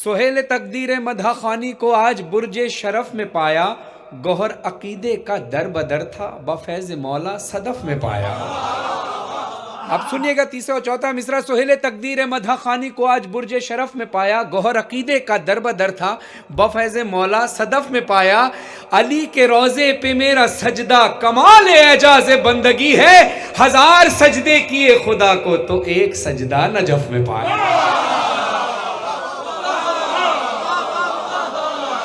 سہیل تقدیر مدح خوانی کو آج برج شرف میں پایا، گوہر عقیدے کا در بدر تھا، بفیض مولا صدف میں پایا۔ اب سنیے گا تیسرا اور چوتھا مصرع۔ سہیل تقدیر مدح خوانی کو آج برج شرف میں پایا، گوہر عقیدے کا در بدر تھا، بفیض مولا صدف میں پایا۔ علی کے روضے پہ میرا سجدہ کمال اعجاز بندگی ہے، ہزار سجدے کیے خدا کو تو ایک سجدہ نجف میں پایا۔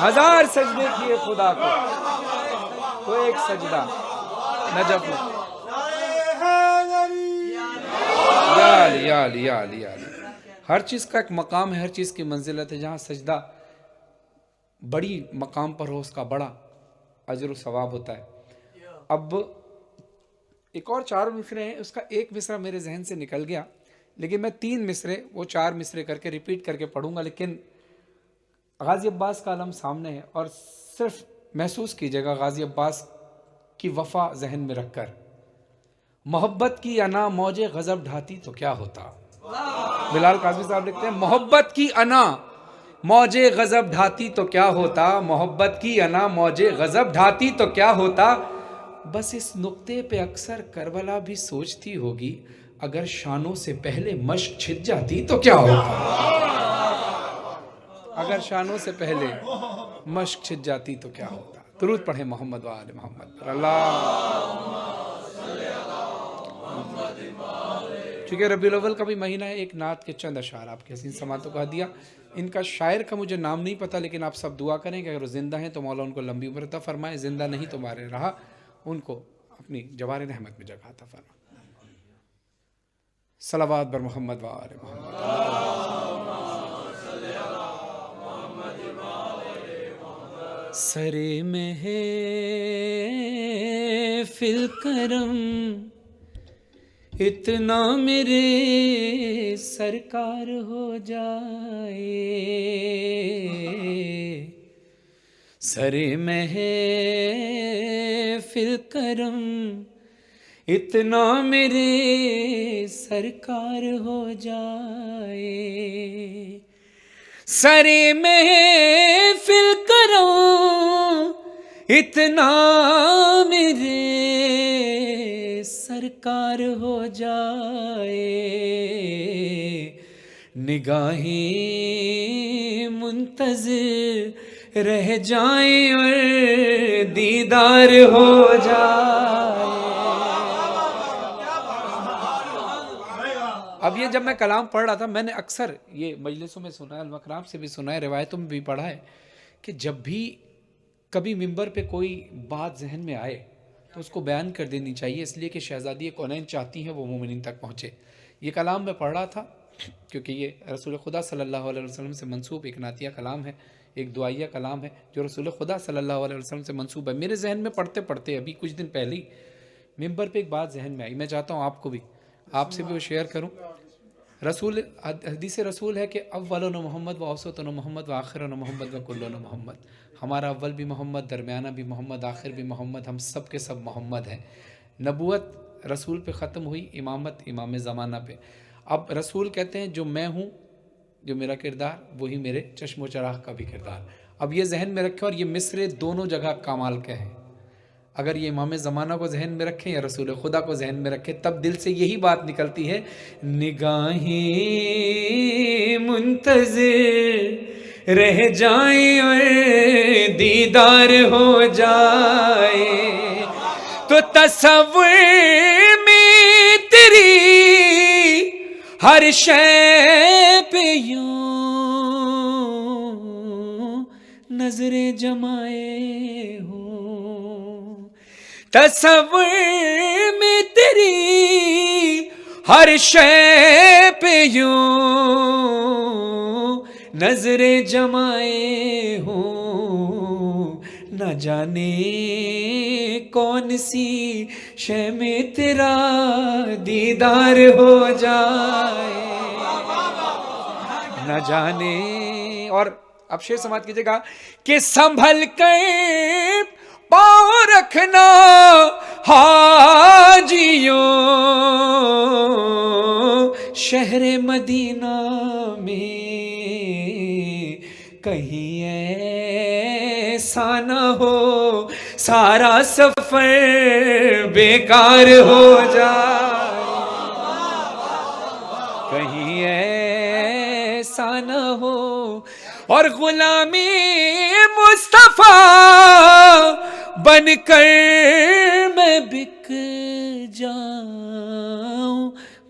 ہزار سجدے کیے خدا کو تو ایک سجدہ نجف میں۔ یا علی یا علی یا علی۔ ہر چیز کا ایک مقام ہے، ہر چیز کی منزلت ہے۔ جہاں سجدہ بڑی مقام پر ہو اس کا بڑا اجر و ثواب ہوتا ہے۔ اب ایک اور 4 مصرے ہیں، اس کا ایک مصرع میرے ذہن سے نکل گیا، لیکن میں 3 مصرے وہ 4 مصرے کر کے ریپیٹ کر کے پڑھوں گا، لیکن غازی عباس کا علم سامنے ہے اور صرف محسوس کیجئے گا غازی عباس کی وفا ذہن میں رکھ کر۔ محبت کی انا موج غضب ڈھاتی تو کیا ہوتا۔ بلال قاسمی صاحب لکھتے ہیں محبت کی انا موج غضب ڈھاتی تو کیا ہوتا، محبت کی انا موج غضب ڈھاتی تو کیا ہوتا، بس اس نقطے پہ اکثر کربلا بھی سوچتی ہوگی، اگر شانوں سے پہلے مشق چھٹ جاتی تو کیا ہوتا۔ اگر شانوں سے پہلے مشق چھٹ جاتی تو کیا ہوتا۔ درود پڑھیں محمد و آل محمد پر۔ اللہ چونکہ ربیع الاول کا بھی مہینہ ہے، ایک نعت کے چند اشعار آپ کے حسین سماعتوں کو ہدیہ۔ ان کا شاعر کا مجھے نام نہیں پتا، لیکن آپ سب دعا کریں کہ اگر وہ زندہ ہیں تو مولا ان کو لمبی عمر عطا فرمائے، زندہ نہیں تو مارے رہا ان کو اپنی جوار رحمت میں جگہ عطا فرمائے۔ صلوات بر محمد و آل محمد۔ سرے میں ہے فل کرم اتنا میرے سرکار ہو جائے، سرے میں ہے فل کرم اتنا میرے سرکار ہو جائے، سرے میں فل کرم اتنا میرے سرکار ہو جائے، نگاہیں منتظر رہ جائیں اور دیدار ہو جائے۔ اب یہ جب میں کلام پڑھ رہا تھا، میں نے اکثر یہ مجلسوں میں سنا ہے، المکرام سے بھی سنا ہے، روایتوں میں بھی پڑھا ہے کہ جب بھی کبھی ممبر پہ کوئی بات ذہن میں آئے تو اس کو بیان کر دینی چاہیے، اس لیے کہ شہزادی کونین چاہتی ہیں وہ مومنین تک پہنچے۔ یہ کلام میں پڑھ رہا تھا کیونکہ یہ رسول خدا صلی اللہ علیہ وسلم سے منسوب ایک نعتیہ کلام ہے، ایک دعائیہ کلام ہے جو رسول خدا صلی اللہ علیہ وسلم سے منسوب ہے۔ میرے ذہن میں پڑھتے پڑھتے ابھی کچھ دن پہلے ہی ممبر پہ ایک بات ذہن میں آئی، میں چاہتا ہوں آپ کو بھی، آپ سے بھی وہ شیئر کروں۔ رسول حدیث رسول ہے کہ اولن محمد و اوسطن محمد و آخرن محمد و کلن محمد، ہمارا اول بھی محمد، درمیانہ بھی محمد، آخر بھی محمد، ہم سب کے سب محمد ہیں۔ نبوت رسول پہ ختم ہوئی، امامت امام زمانہ پہ۔ اب رسول کہتے ہیں جو میں ہوں، جو میرا کردار، وہی میرے چشم و چراغ کا بھی کردار۔ اب یہ ذہن میں رکھیں، اور یہ مصرے دونوں جگہ کمال کے ہیں۔ اگر یہ امام زمانہ کو ذہن میں رکھیں یا رسول خدا کو ذہن میں رکھیں، تب دل سے یہی بات نکلتی ہے، نگاہیں منتظر رہ جائیں اور دیدار ہو جائے، تو تصور میں تیری ہر شے پہ یوں نظریں جمائے ہوں، تصور میں تیری ہر شے پہ یوں نظریں جمائے ہوں، نہ جانے کون سی شے میں تیرا دیدار ہو جائے، نہ جانے۔ اور اب شعر سماعت کیجئے گا کہ سنبھل کر پاؤں رکھنا حاجیوں شہر مدینہ میں، کہیں ایسا نہ ہو سارا سفر بیکار ہو جائے، کہیں ایسا نہ ہو اور غلامی مصطفیٰ بن کر میں بک جاؤں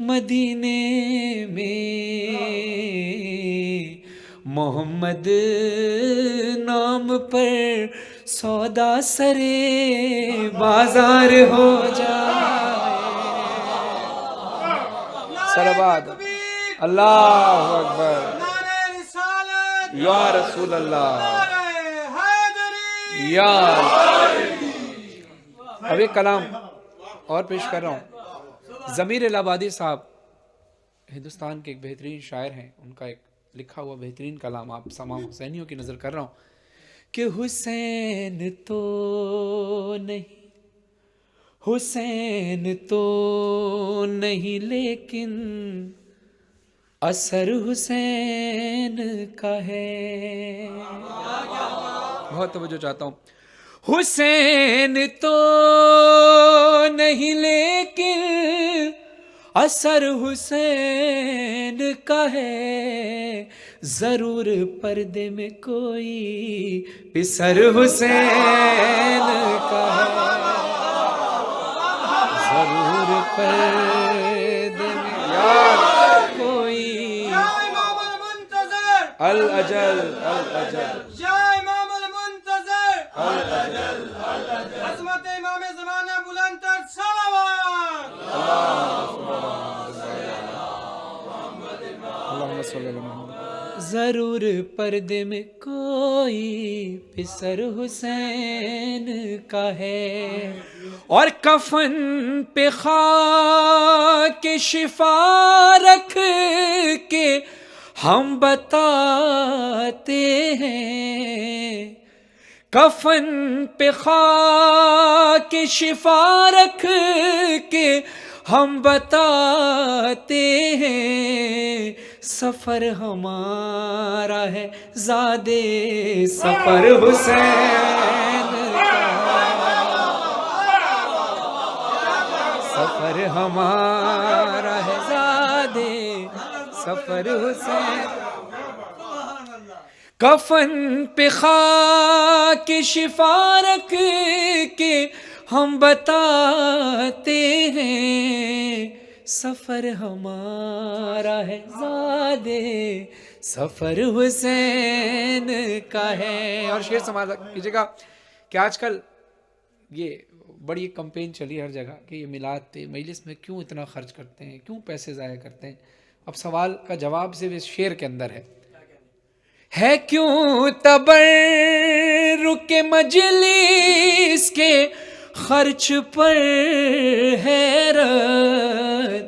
مدینے میں، محمد نام پر سودا سرے بازار ہو جائے۔ صلوات اللہ اکبر، یا رسول اللہ، یا اب ایک کلام اور پیش کر رہا ہوں۔ ضمیر الہ آبادی صاحب ہندوستان کے ایک بہترین شاعر ہیں، ان کا ایک لکھا ہوا بہترین کلام آپ تمام حسینیوں کی نظر کر رہا ہوں کہ حسین تو نہیں، حسین تو نہیں لیکن اثر حسین کا ہے۔ بہت توجہ چاہتا ہوں۔ حسین تو نہیں لیکن اثر حسین کا ہے، ضرور پردے میں کوئی پسر حسین کا ہے، ضرور پردے میں کوئی الاجل الاجل یا امام المنتظر الاجل عظمت امام زمانہ بلند تر صلوات اللہم صلی اللہ علیہ وسلم۔ ضرور پردے میں کوئی پسر حسین کا ہے، اور کفن پہ خاک شفا رکھ کے ہم بتاتے ہیں، کفن پہ خاک شفا رکھ کے ہم بتاتے ہیں، سفر ہمارا ہے زادے سفر حسین کا، سفر ہمارا ہے زادے سفر حسین، کفن پہ خاک شفا رکھ کے ہم بتاتے ہیں، سفر ہمارا ہے زادے سفر حسین کا ہے۔ اور شعر سماعت کیجیے گا کہ آج کل یہ بڑی ایک کمپین چلی ہر جگہ کہ یہ میلاد مجلس میں کیوں اتنا خرچ کرتے ہیں، کیوں پیسے ضائع کرتے ہیں۔ اب سوال کا جواب صرف اس شعر کے اندر ہے کیوں تبرک مجلس کے خرچ پر حیرت،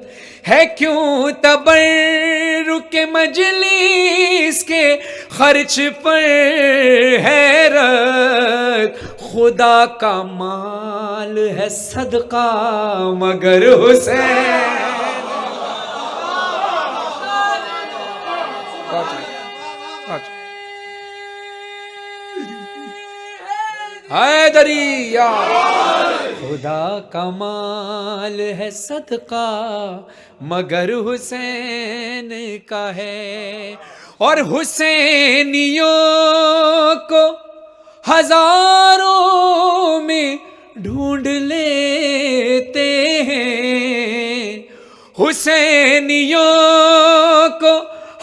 ہے کیوں تبرک مجلس کے خرچ پر حیرت، خدا کا مال ہے صدقہ مگر حسین، حیدری یا خدا کا مال ہے صدقہ مگر حسین کا ہے، اور حسینیوں کو ہزاروں میں ڈھونڈ لیتے ہیں، حسینیوں کو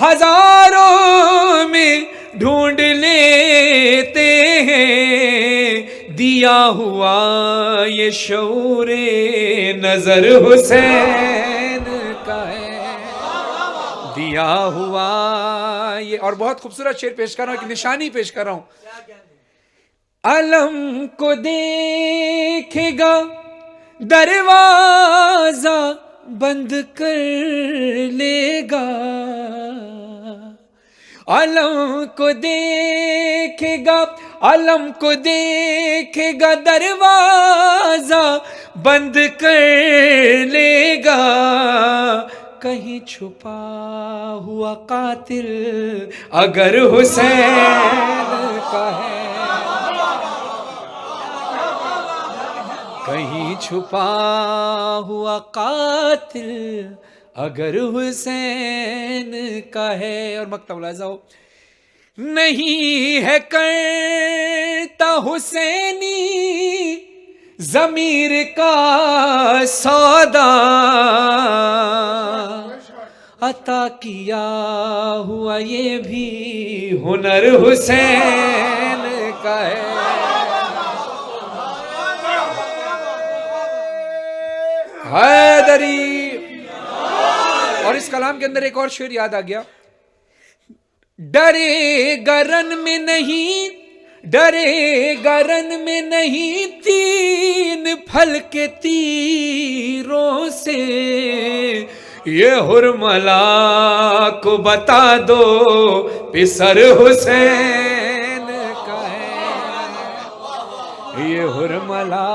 ہزاروں میں ڈھونڈ لیتے ہیں، دیا ہوا یہ شعور نظر حسین کا ہے، دیا ہوا یہ۔ اور بہت خوبصورت شعر پیش کر رہا ہوں، ایک نشانی پیش کر رہا ہوں۔ علم کو دیکھے گا دروازہ بند کر لے گا، علم کو دیکھے گا، علم کو دیکھے گا دروازہ بند کر لے گا، کہیں چھپا ہوا قاتل اگر حسین کا ہے، کہیں چھپا ہوا قاتل اگر حسین کا ہے۔ اور مکتب ملاحظہ ہو، نہیں ہے کرتا حسینی ضمیر کا سودا، عطا کیا ہوا یہ بھی ہنر حسین کا ہے۔ حیدری۔ اور اس کلام کے اندر ایک اور شعر یاد آ گیا، ڈرے گرن میں نہیں، ڈرے گرن میں نہیں تین پھل کے تیروں سے، یہ حرملا کو بتا دو پسر حسین کا ہے، یہ حرملا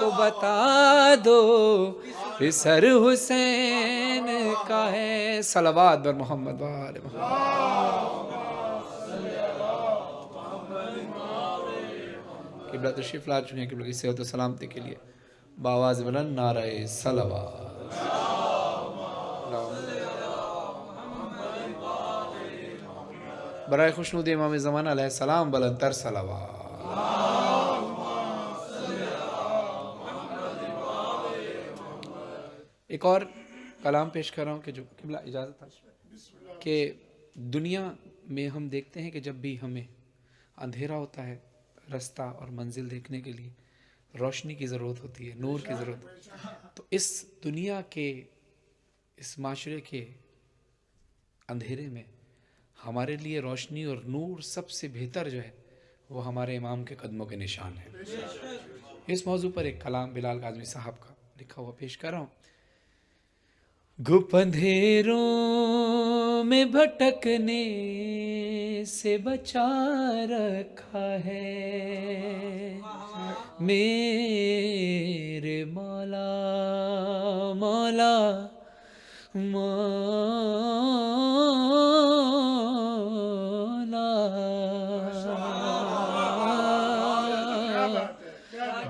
کو بتا دو پسر حسین کا ہے۔ صلوات بر محمد و آل محمد۔ قبلہ تشریف لا چکے ہیں، قبلہ کی صحت و سلامتی کے لیے بآواز بلند نعرہ صلوات۔ برائے خوشنود امام زمانہ علیہ السلام بلند تر صلوات۔ ایک اور کلام پیش کر رہا ہوں کہ جو قبلہ اجازت ہے، کہ دنیا میں ہم دیکھتے ہیں کہ جب بھی ہمیں اندھیرا ہوتا ہے، رستہ اور منزل دیکھنے کے لیے روشنی کی ضرورت ہوتی ہے، نور کی ضرورت ہوتی ہے، تو اس دنیا کے، اس معاشرے کے اندھیرے میں ہمارے لیے روشنی اور نور سب سے بہتر جو ہے وہ ہمارے امام کے قدموں کے نشان ہے۔ اس موضوع پر ایک کلام بلال کاظمی صاحب کا لکھا ہوا پیش کر رہا ہوں۔ گپ اندھیروں میں بھٹکنے سے بچا رکھا ہے میرے مولا، مولا مولا۔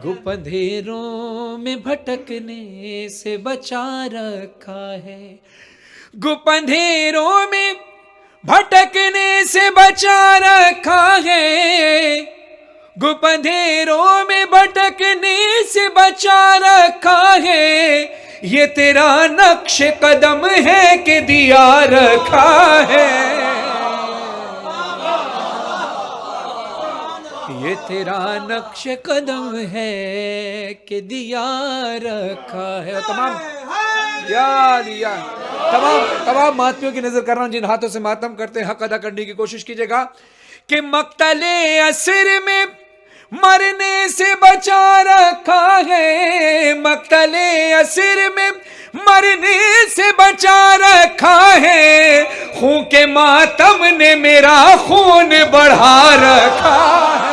گپ اندھیروں میں بھٹکنے سے بچا رکھا ہے، گپ اندھیروں میں بھٹکنے سے بچا رکھا ہے، گپ اندھیروں میں بھٹکنے سے بچا رکھا ہے، یہ تیرا نقش قدم ہے کہ دیا رکھا ہے، یہ تیرا نقش قدم ہے کہ دیا رکھا ہے۔ تمام ماتمیوں کی نظر کر رہا ہوں جن ہاتھوں سے ماتم کرتے ہیں، حق ادا کرنے کی کوشش کیجئے گا کہ مقتل اسر میں مرنے سے بچا رکھا ہے، مقتل اسر میں مرنے سے بچا رکھا ہے، خون کے ماتم نے میرا خون بڑھا رکھا ہے۔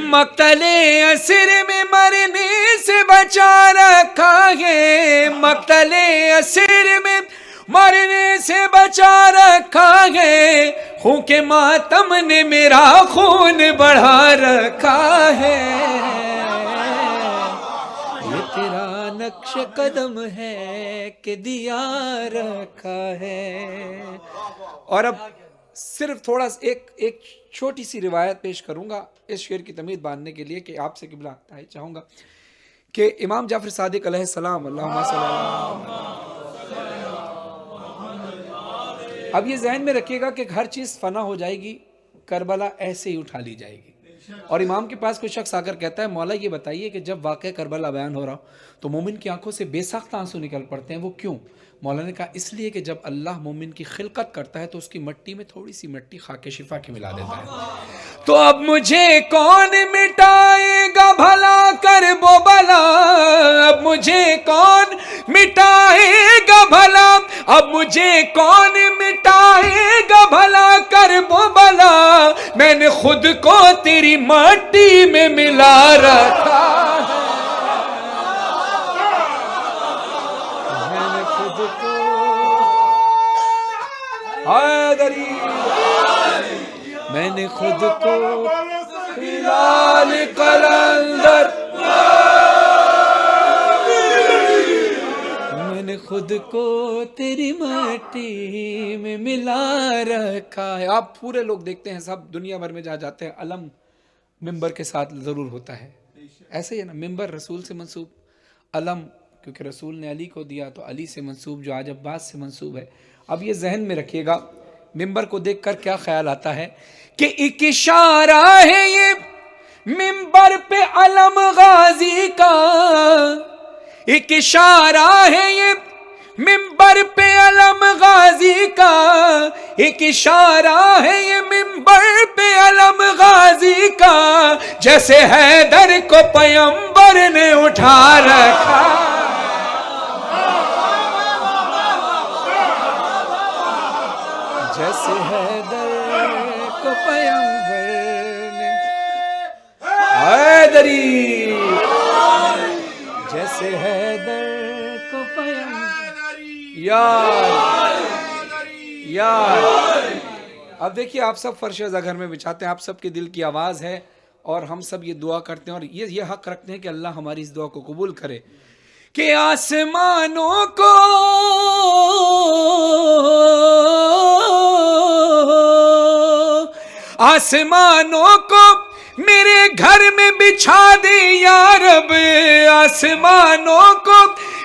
مقتل اسر میں مرنے سے بچا رکھا ہے، مقتل اسر میں مرنے سے بچا رکھا ہے، خون کے ماتم نے میرا خون بڑھا رکھا ہے، یہ تیرا نقش قدم ہے کہ دیا رکھا ہے۔ اور اب صرف تھوڑا ایک چھوٹی سی روایت پیش کروں گا اس شعر کی تمہید باندھنے کے لیے کہ آپ سے قبلہ چاہوں گا کہ امام جعفر صادق علیہ السلام، اللہم صلی اللہ علیہ وسلم، اب یہ ذہن میں رکھیے گا کہ ہر چیز فنا ہو جائے گی، کربلا ایسے ہی اٹھا لی جائے گی۔ اور امام کے پاس کوئی شخص آ کر کہتا ہے مولا یہ بتائیے کہ جب واقعہ کربلا بیان ہو رہا ہو تو مومن کی آنکھوں سے بے ساختہ آنسو نکل پڑتے ہیں، وہ کیوں؟ مولا نے کہا اس لیے کہ جب اللہ مومن کی خلقت کرتا ہے تو اس کی مٹی میں تھوڑی سی مٹی خاک شفا کی ملا دیتا ہے۔ تو اب مجھے کون مٹائے گا بھلا کرب و بلا، اب مجھے کون مٹائے گا بھلا، اب مجھے کون مٹائے گا بھلا کرب و بلا، میں نے خود کو تیری مٹی میں ملا رکھا ہے، میں نے خود کو حیدری، میں نے خود کو ہلال قلندر، میں نے خود کو تیری مٹی میں ملا رکھا ہے۔ آپ پورے لوگ دیکھتے ہیں سب دنیا بھر میں جہاں جاتے ہیں علم ممبر کے ساتھ ضرور ہوتا ہے، ایسے ہی ہے نا، ممبر رسول سے منسوب، علم کیونکہ رسول نے علی کو دیا تو علی سے منسوب جو آج عباس سے منسوب ہے۔ اب یہ ذہن میں رکھیے گا ممبر کو دیکھ کر کیا خیال آتا ہے کہ ایک اشارہ ہے یہ ممبر پہ علم غازی کا، ایک اشارہ ہے یہ ممبر پہ علم غازی کا، ایک اشارہ ہے یہ ممبر پہ علم غازی کا، جیسے حیدر کو پیمبر نے اٹھا رکھا، جیسے حیدر کو پیمبر نے حیدری، جیسے حیدر کو پیمبر یار۔ اب دیکھیے آپ سب فرش رضا گھر میں بچھاتے ہیں، آپ سب کے دل کی آواز ہے اور ہم سب یہ دعا کرتے ہیں اور یہ حق رکھتے ہیں کہ اللہ ہماری اس دعا کو قبول کرے کہ آسمانوں کو میرے گھر میں بچھا دے یا رب، آسمانوں کو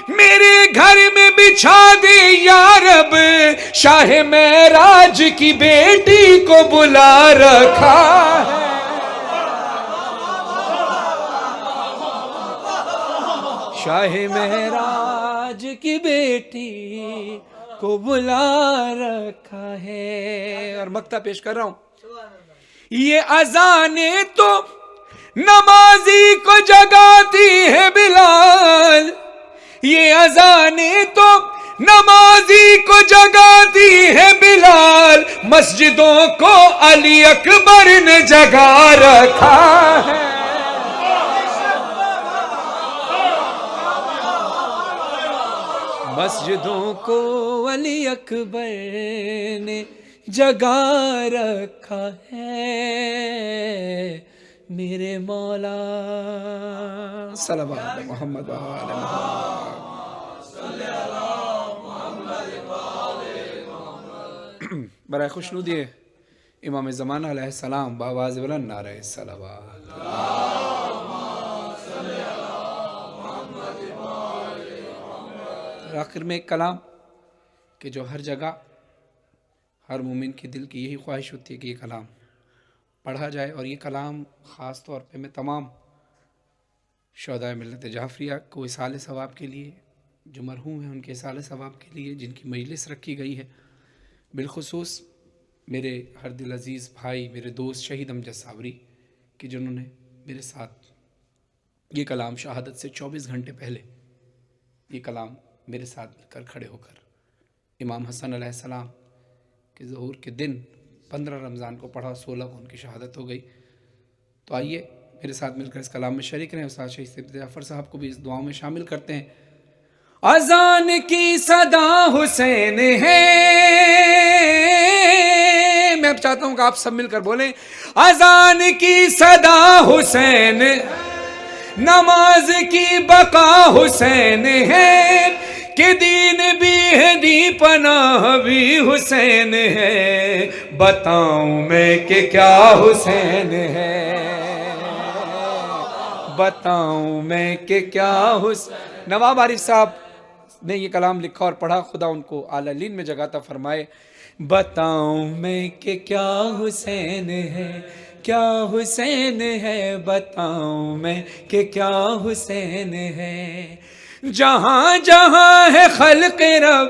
میرے گھر میں بچھا دے یا رب، شاہ معراج کی بیٹی کو بلا رکھا ہے، شاہ معراج کی بیٹی کو بلا رکھا ہے۔ اور مقطع پیش کر رہا ہوں، یہ اذانیں تو نمازی کو جگاتی ہے بلال، یہ اذانیں تو نمازی کو جگاتی ہے بلال، مسجدوں کو علی اکبر نے جگا رکھا ہے، مسجدوں کو علی اکبر نے جگا رکھا ہے، میرے مولا صلوات محمد و آل محمد۔ برائے خوشنودی امام زمانہ علیہ السلام بآواز بلند نعرہ صلوات۔ آخر میں ایک کلام کہ جو ہر جگہ ہر مومن کے دل کی یہی خواہش ہوتی ہے کہ یہ کلام پڑھا جائے، اور یہ کلام خاص طور پہ میں تمام شہدائے ملت جعفریہ کو اصالِ ثواب کے لیے، جو مرحوم ہیں ان کے اصالِ ثواب کے لیے، جن کی مجلس رکھی گئی ہے، بالخصوص میرے ہر دل عزیز بھائی، میرے دوست شہید امجد صابری کہ جنہوں نے میرے ساتھ یہ کلام شہادت سے 24 گھنٹے پہلے یہ کلام میرے ساتھ مل کر کھڑے ہو کر امام حسن علیہ السلام کے ظہور کے دن 15 رمضان کو پڑھا، 16 کو ان کی شہادت ہو گئی۔ تو آئیے میرے ساتھ مل کر اس کلام میں شریک رہیں، استاد شہید سید جعفر صاحب کو بھی اس دعاؤں میں شامل کرتے ہیں۔ اذان کی صدا حسین ہے، میں اب چاہتا ہوں کہ آپ سب مل کر بولیں، اذان کی صدا حسین، نماز کی بقا حسین ہے، کہ دین بھی ہے دی پناہ بھی حسین ہے، بتاؤں میں کہ کیا حسین ہے، بتاؤں میں کہ کیا حسین۔ نواب عارف صاحب نے یہ کلام لکھا اور پڑھا، خدا ان کو اعلی علین میں جگہ عطا فرمائے۔ بتاؤں میں کہ کیا حسین ہے، کیا حسین ہے بتاؤں میں کہ کیا حسین ہے. جہاں جہاں ہے خلق رب،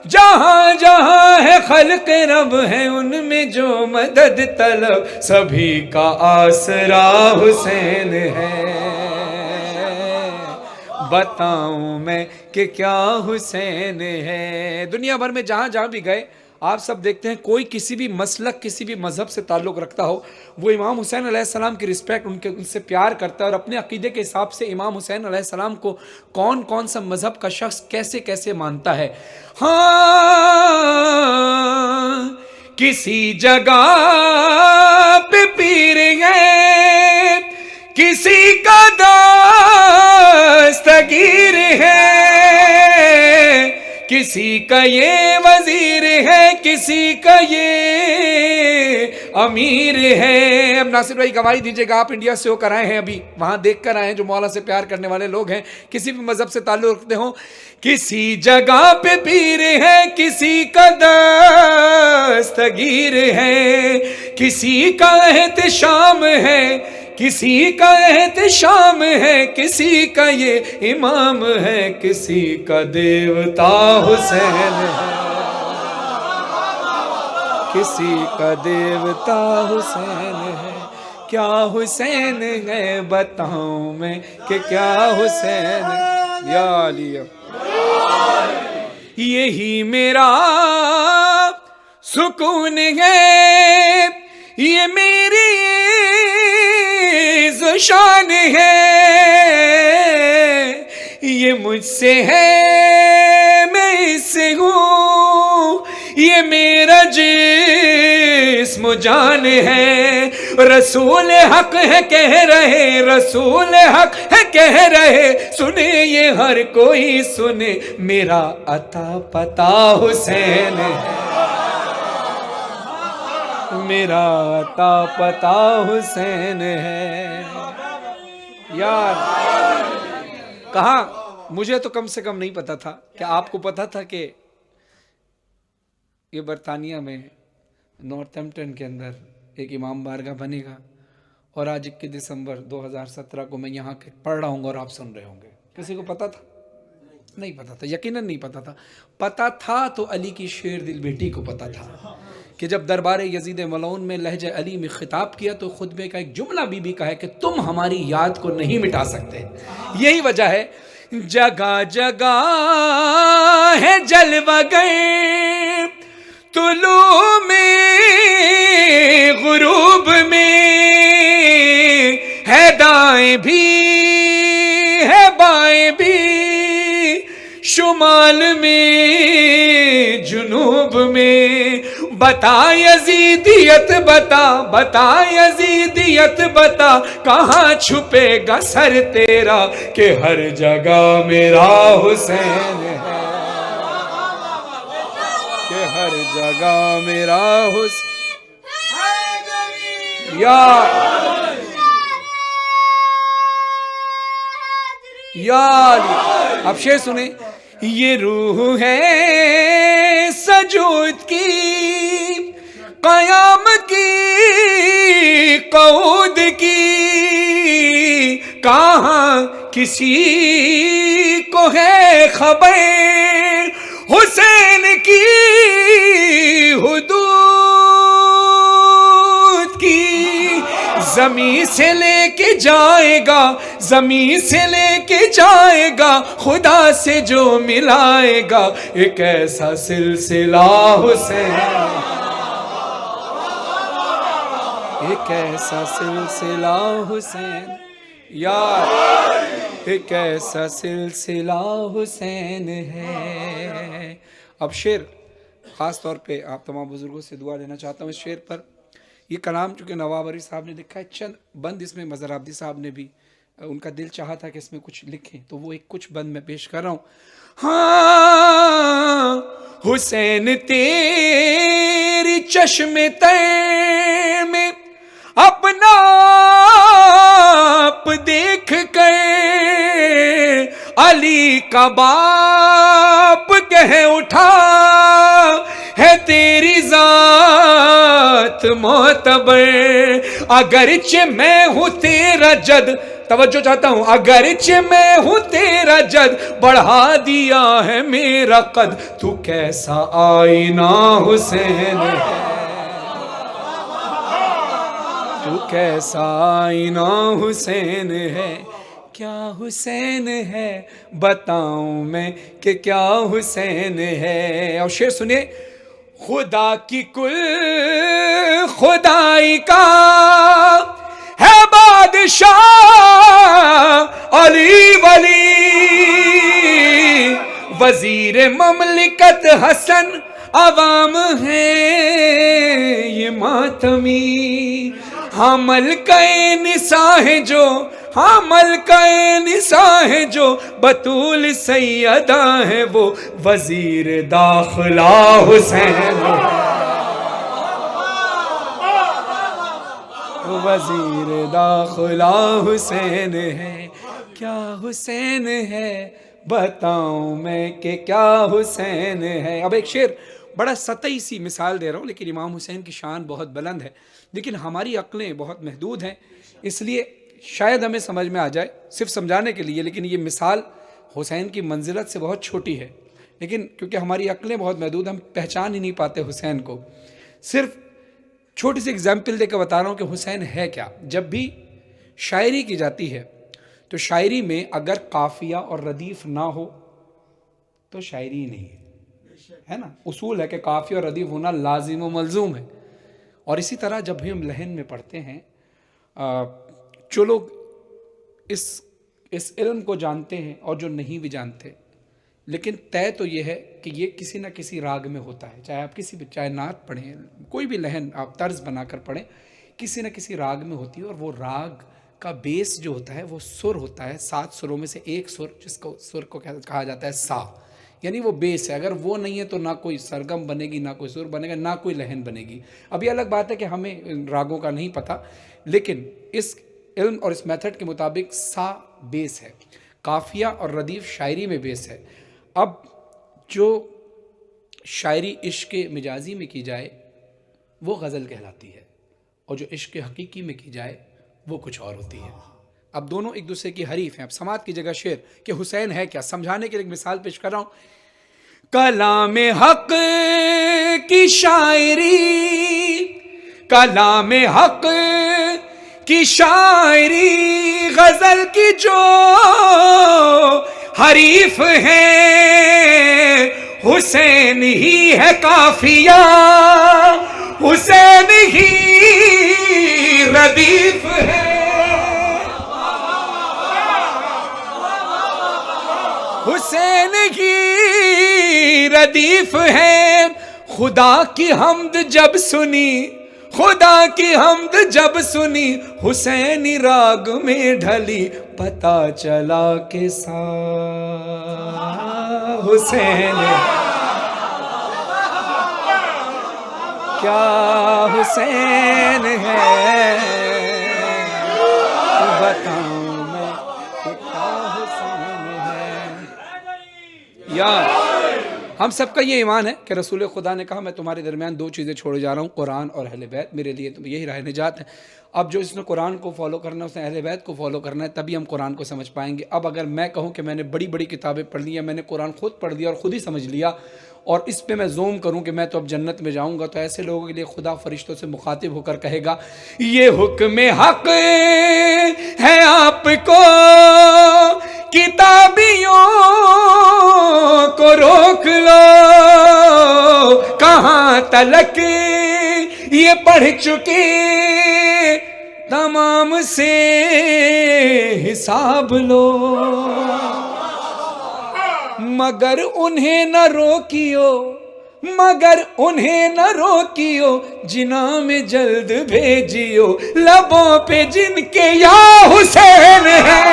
جہاں جہاں ہے خلق رب ہے ان میں جو مدد طلب، سبھی کا آسرا حسین ہے. بتاؤں میں کہ کیا حسین ہے. دنیا بھر میں جہاں جہاں بھی گئے آپ سب دیکھتے ہیں کوئی کسی بھی مسلک کسی بھی مذہب سے تعلق رکھتا ہو، وہ امام حسین علیہ السلام کی رسپیکٹ ان سے پیار کرتا ہے، اور اپنے عقیدے کے حساب سے امام حسین علیہ السلام کو کون کون سا مذہب کا شخص کیسے کیسے مانتا ہے. ہاں کسی جگہ پہ پیر ہے، کسی کا دستگیر ہے، کسی کا یہ وزیر ہے، کسی کا یہ امیر ہے. اب ناصر بھائی گواہی دیجیے گا، آپ انڈیا سے ہو کر آئے ہیں، ابھی وہاں دیکھ کر آئے ہیں جو مولا سے پیار کرنے والے لوگ ہیں، کسی بھی مذہب سے تعلق رکھتے ہوں. کسی جگہ پہ پیر ہے، کسی کا دستگیر ہے، کسی کا احتشام ہے، کسی کا احتشام ہے، کسی کا یہ امام ہے، کسی کا دیوتا حسین ہے، کسی کا دیوتا حسین ہے. کیا حسین ہے بتاؤں میں کہ کیا حسین ہے. یا علی یہی میرا سکون ہے، یہ میری شان ہے، یہ مجھ سے ہے میں اس سے ہوں، یہ میرا جسم و جان ہے. رسول حق ہے کہہ رہے، رسول حق ہے کہہ رہے، سنے یہ ہر کوئی سنے، میرا عطا پتا حسین ہے، میرا عطا پتا حسین ہے. یار کہاں مجھے تو کم سے کم نہیں پتا تھا، کیا آپ کو پتا تھا کہ یہ برطانیہ میں نارتھ ایمپٹن کے اندر ایک امام بارگاہ بنے گا، اور آج 21 دسمبر 2017 کو میں یہاں کے پڑھ رہا ہوں گا اور آپ سن رہے ہوں گے. کسی کو پتا تھا؟ نہیں پتا تھا، یقیناً نہیں پتا تھا. پتا تھا تو علی کی شیر دل بیٹی کو پتا تھا کہ جب دربار یزید ملعون میں لہجہ علی میں خطاب کیا تو خطبے کا ایک جملہ بی بی کا ہے کہ تم ہماری یاد کو نہیں مٹا سکتے. یہی وجہ ہے جگہ جگہ ہے جلوہ گر، طلوع میں غروب میں، ہے دائیں بھی ہے بائیں بھی، شمال میں جنوب میں. بتا یزیدیت بتا، بتا یزیدیت بتا، کہاں چھپے گا سر تیرا کہ ہر جگہ میرا حسین ہے، کہ ہر جگہ میرا حسین. یا اب شعر سنیں. یہ روح ہے سجود کی، قیام کی، قعود کی، کہاں کسی کو ہے خبر حسین کی حدود کی. زمین سے لے کے جائے گا، زمین سے لے کے جائے گا، خدا سے جو ملائے گا، ایک ایسا سلسلہ حسین، ایک ایسا سلسلہ حسین. یار ایک ایسا سلسلہ حسین ہے. اب شعر خاص طور پہ آپ تمام بزرگوں سے دعا لینا چاہتا ہوں اس شعر پر. یہ کلام چونکہ نواب علی صاحب نے لکھا ہے، چند بند اس میں مظہر عابدی صاحب نے بھی ان کا دل چاہا تھا کہ اس میں کچھ لکھیں، تو وہ ایک کچھ بند میں پیش کر رہا ہوں. ہاں حسین تیری چشم تر میں اپنا آپ دیکھ کر علی کا باپ کہہ اٹھا ہے تیری ذات معتبر. اگرچہ میں ہوں تیرا جد، توجہ چاہتا ہوں، اگرچہ میں ہوں تیرا جد، بڑھا دیا ہے میرا قد، تو کیسا آئینہ حسین ہے، تو کیسا آئینہ حسین ہے، کیا حسین ہے بتاؤں میں کہ کیا حسین ہے۔ اور شعر سنیے، خدا کی کل خدائی کا ہے بادشاہ علی ولی، وزیر مملکت حسن عوام ہے یہ ماتمی، حمل کا نساء ہے جو، حمل کا نساء ہے جو، بطول سیدہ ہے وہ، وزیر داخلہ حسین ہے، وزیر داخلہ حسین ہے، کیا حسین ہے بتاؤں میں کہ کیا حسین ہے۔ اب ایک شعر بڑا سطحی سی مثال دے رہا ہوں، لیکن امام حسین کی شان بہت بلند ہے، لیکن ہماری عقلیں بہت محدود ہیں، اس لیے شاید ہمیں سمجھ میں آ جائے صرف سمجھانے کے لیے، لیکن یہ مثال حسین کی منزلت سے بہت چھوٹی ہے، لیکن کیونکہ ہماری عقلیں بہت محدود، ہم پہچان ہی نہیں پاتے حسین کو۔ صرف چھوٹی سی اگزامپل دے کے بتا رہا ہوں کہ حسین ہے کیا۔ جب بھی شاعری کی جاتی ہے تو شاعری میں اگر قافیہ اور ردیف نہ ہو تو شاعری نہیں ہے نا، اصول ہے کہ قافیہ اور ردیف ہونا لازم و ملزوم ہے۔ اور اسی طرح جب بھی ہم لحن میں پڑھتے ہیں، جو لوگ اس علم کو جانتے ہیں اور جو نہیں بھی جانتے، لیکن طے تو یہ ہے کہ یہ کسی نہ کسی راگ میں ہوتا ہے، چاہے آپ کسی بھی، چاہے نعت پڑھیں، کوئی بھی لحن آپ طرز بنا کر پڑھیں، کسی نہ کسی راگ میں ہوتی ہے، اور وہ راگ کا بیس جو ہوتا ہے وہ سر ہوتا ہے، 7 سروں میں سے ایک سر، جس کو سر کو کہا جاتا ہے سا، یعنی وہ بیس ہے، اگر وہ نہیں ہے تو نہ کوئی سرگم بنے گی، نہ کوئی سر بنے گا، نہ کوئی لحن بنے گی۔ اب یہ الگ بات ہے کہ ہمیں راگوں کا نہیں پتہ، لیکن اس علم اور اس میتھڈ کے مطابق سا بیس ہے، قافیہ اور ردیف شاعری میں بیس ہے۔ اب جو شاعری عشق مجازی میں کی جائے وہ غزل کہلاتی ہے، اور جو عشق حقیقی میں کی جائے وہ کچھ اور ہوتی ہے۔ اب دونوں ایک دوسرے کی حریف ہیں۔ اب سماعت کی جگہ شعر کہ حسین ہے کیا، سمجھانے کے لیے ایک مثال پیش کر رہا ہوں۔ کلام حق کی شاعری، کلام حق کی شاعری، غزل کی جو حریف ہے، حسین ہی ہے قافیہ، حسین ہی ردیف ہے، حسین ہی ردیف ہے۔ خدا کی حمد جب سنی، خدا کی حمد جب سنی، حسینی راگ میں ڈھلی، پتہ چلا کہ سا حسین ہے، کیا حسین ہے بتاؤں میں کہ کیا حسین ہے۔ یا ہم سب کا یہ ایمان ہے کہ رسول خدا نے کہا میں تمہارے درمیان 2 چیزیں چھوڑے جا رہا ہوں، قرآن اور اہل بیت، میرے لیے تو یہی راہ نجات ہے۔ اب جو اس نے قرآن کو فالو کرنا ہے، اس نے اہل بیت کو فالو کرنا ہے، تبھی ہم قرآن کو سمجھ پائیں گے۔ اب اگر میں کہوں کہ میں نے بڑی بڑی کتابیں پڑھ لی ہیں، میں نے قرآن خود پڑھ لیا اور خود ہی سمجھ لیا، اور اس پہ میں زوم کروں کہ میں تو اب جنت میں جاؤں گا، تو ایسے لوگوں کے لیے خدا فرشتوں سے مخاطب ہو کر کہے گا یہ حکم حق ہے آپ کو، کتابیوں کو روک لو، کہاں تلک یہ پڑھ چکے تمام سے حساب لو، مگر انہیں نہ روکیو، مگر انہیں نہ روکیو، جناح میں جلد بھیجیو، لبوں پہ جن کے یا حسین ہے،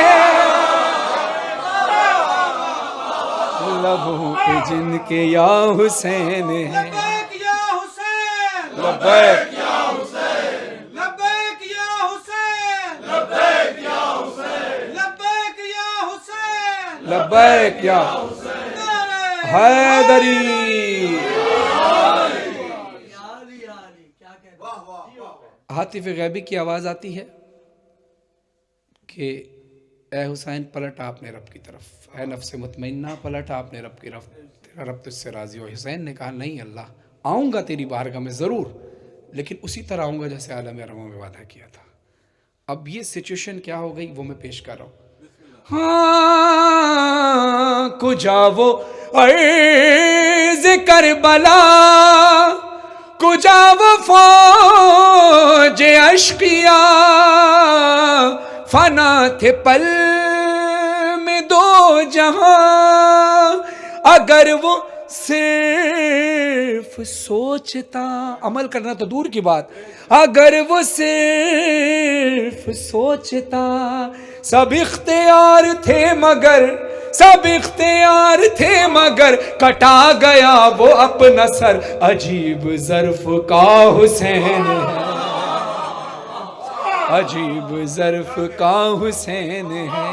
لبوں پہ جن کے یا حسین ہے۔ لبیک یا حسین، لبیک یا حسین، لبیک یا حسین، لبیک یا حسین، لبیک یا حسین، لبیک یا حیدری، ہاتف غیبی کی آواز آتی ہے کہ اے حسین پلٹ اپنے رب کی طرف، اے نفس مطمئنہ پلٹ اپنے رب کی طرف، تیرا رب تجھ سے راضی ہو۔ حسین نے کہا نہیں اللہ، آؤں گا تیری بارگاہ میں ضرور، لیکن اسی طرح آؤں گا جیسے عالم ارواح میں وعدہ کیا تھا۔ اب یہ سچویشن کیا ہو گئی وہ میں پیش کر رہا ہوں۔ ہاں کجا وہ عرض کربلا، کجا وہ فوج اشقیا، فنا تھے پل میں دو جہاں، اگر وہ صرف سوچتا، عمل کرنا تو دور کی بات، اگر وہ صرف سوچتا، سب اختیار تھے مگر، سب اختیار تھے مگر کٹا گیا وہ اپنا سر، عجیب ظرف کا حسین ہے، عجیب ظرف کا حسین ہے،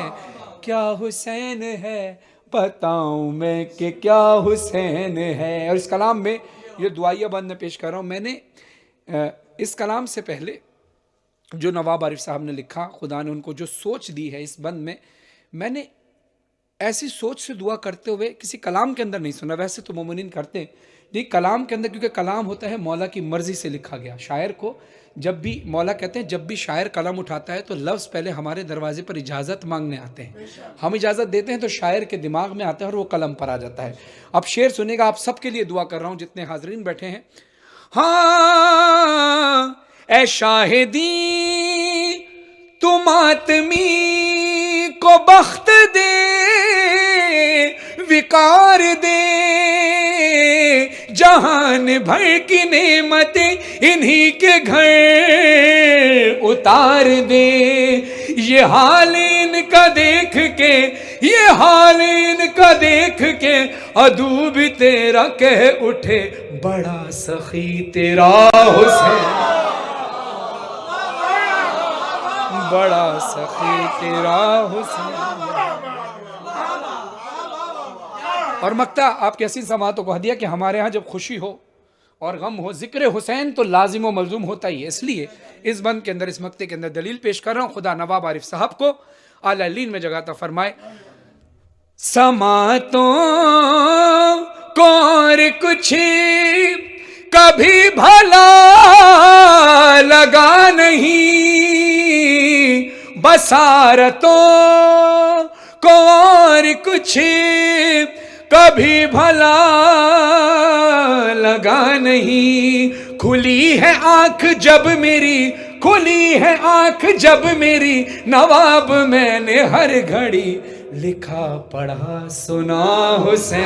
کیا حسین ہے بتاؤں میں کہ کیا حسین ہے۔ اور اس کلام میں یہ دعائیہ بند میں پیش کر رہا ہوں۔ میں نے اس کلام سے پہلے جو نواب عارف صاحب نے لکھا، خدا نے ان کو جو سوچ دی ہے اس بند میں نے ایسی سوچ سے دعا کرتے ہوئے کسی کلام کے اندر نہیں سنا، ویسے تو مومنین کرتے ہیں، لیکن کلام کے اندر، کیونکہ کلام ہوتا ہے مولا کی مرضی سے لکھا گیا۔ شاعر کو جب بھی مولا کہتے ہیں جب بھی شاعر قلم اٹھاتا ہے تو لفظ پہلے ہمارے دروازے پر اجازت مانگنے آتے ہیں، ہم اجازت دیتے ہیں تو شاعر کے دماغ میں آتا ہے اور وہ قلم پر آ جاتا ہے۔ اب شعر سنیں گا، آپ سب کے لیے دعا کر رہا ہوں جتنے حاضرین بیٹھے ہیں۔ ہاں اے شاہدی تو ماتمی کو بخت دے، وقار دے، جہان بھر کی نعمتیں انہی کے گھر اتار دے۔ یہ حال ان کا دیکھ کے، یہ حال ان کا دیکھ کے عدو بھی تیرا کہہ اٹھے، بڑا سخی تیرا حسین، بڑا سخی تیرا حسین۔ اور مکتا آپ کی حسین سماعتوں کو ہدیہ کہ ہمارے ہاں جب خوشی ہو اور غم ہو، ذکر حسین تو لازم و ملزوم ہوتا ہی ہے، اس لیے اس بند کے اندر، اس مکتے کے اندر دلیل پیش کر رہا ہوں۔ خدا نواب عارف صاحب کو اعلیٰ علین میں جگہ عطا فرمائے۔ سماعتوں کو اور کچھ کبھی بھلا لگا نہیں، بصارتوں کو اور کچھ کبھی بھلا لگا نہیں۔ کھلی ہے آنکھ جب میری، کھلی ہے آنکھ جب میری، نواب میں نے ہر گھڑی لکھا پڑھا سنا حسین،